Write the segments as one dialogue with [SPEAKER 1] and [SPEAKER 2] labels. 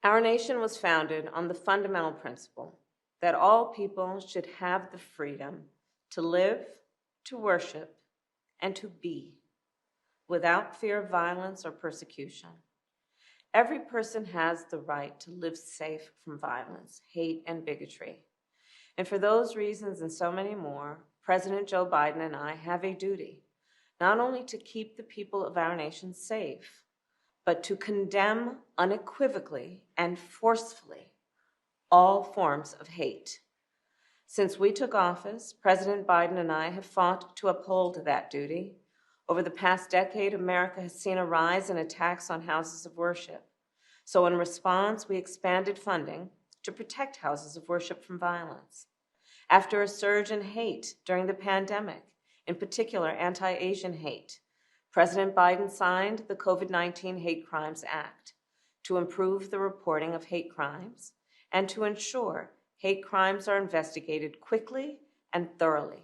[SPEAKER 1] Our nation was founded on the fundamental principle that all people should have the freedom to live, to worship, and to be without fear of violence or persecution. Every person has the right to live safe from violence, hate, and bigotry. And for those reasons and so many more, President Joe Biden and I have a duty, not only to keep the people of our nation safe, but to condemn unequivocally and forcefully all forms of hate. Since we took office, President Biden and I have fought to uphold that duty. Over the past decade, America has seen a rise in attacks on houses of worship. So in response, we expanded funding to protect houses of worship from violence. After a surge in hate during the pandemic, in particular anti-Asian hate, President Biden signed the COVID-19 Hate Crimes Act to improve the reporting of hate crimes and to ensure hate crimes are investigated quickly and thoroughly.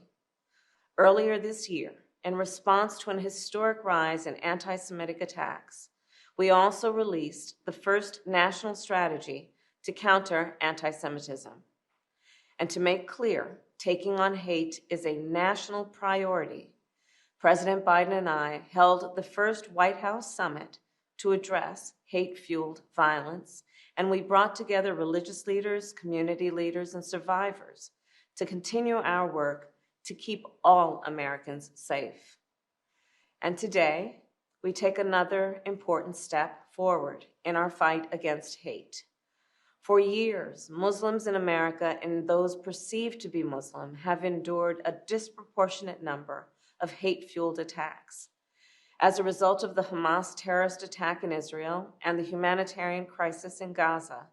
[SPEAKER 1] Earlier this year, in response to an historic rise in anti-Semitic attacks, we also released the first national strategy to counter anti-Semitism. And to make clear, taking on hate is a national priority. President Biden and I held the first White House summit to address hate-fueled violence, and we brought together religious leaders, community leaders, and survivors to continue our work to keep all Americans safe. And today, we take another important step forward in our fight against hate. For years, Muslims in America and those perceived to be Muslim have endured a disproportionate number of hate-fueled attacks. As a result of the Hamas terrorist attack in Israel and the humanitarian crisis in Gaza,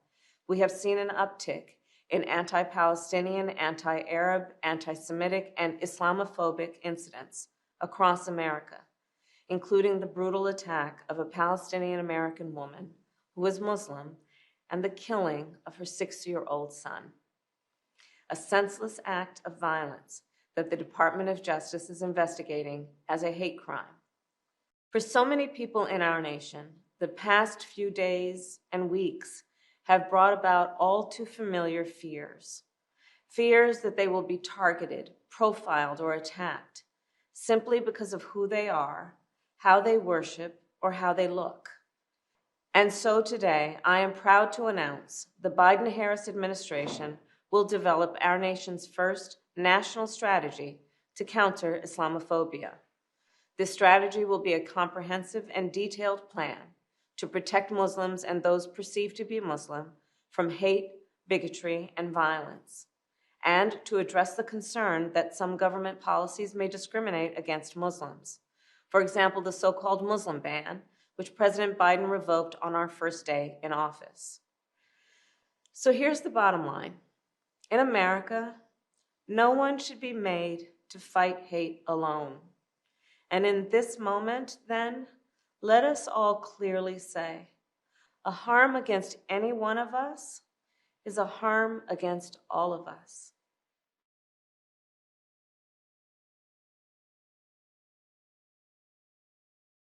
[SPEAKER 1] we have seen an uptick in anti-Palestinian, anti-Arab, anti-Semitic, and Islamophobic incidents across America, including the brutal attack of a Palestinian-American woman who was Muslim and the killing of her 6-year-old son. A senseless act of violence that the Department of Justice is investigating as a hate crime. For so many people in our nation, the past few days and weeks have brought about all too familiar fears. Fears that they will be targeted, profiled, or attacked simply because of who they are, how they worship, or how they look. And so today, I am proud to announce the Biden-Harris administration will develop our nation's first national strategy to counter Islamophobia. This strategy will be a comprehensive and detailed plan to protect Muslims and those perceived to be Muslim from hate, bigotry, and violence, and to address the concern that some government policies may discriminate against Muslims. For example, the so-called Muslim ban, which President Biden revoked on our first day in office. So here's the bottom line. In America, no one should be made to fight hate alone. And in this moment, then, let us all clearly say, a harm against any one of us is a harm against all of us.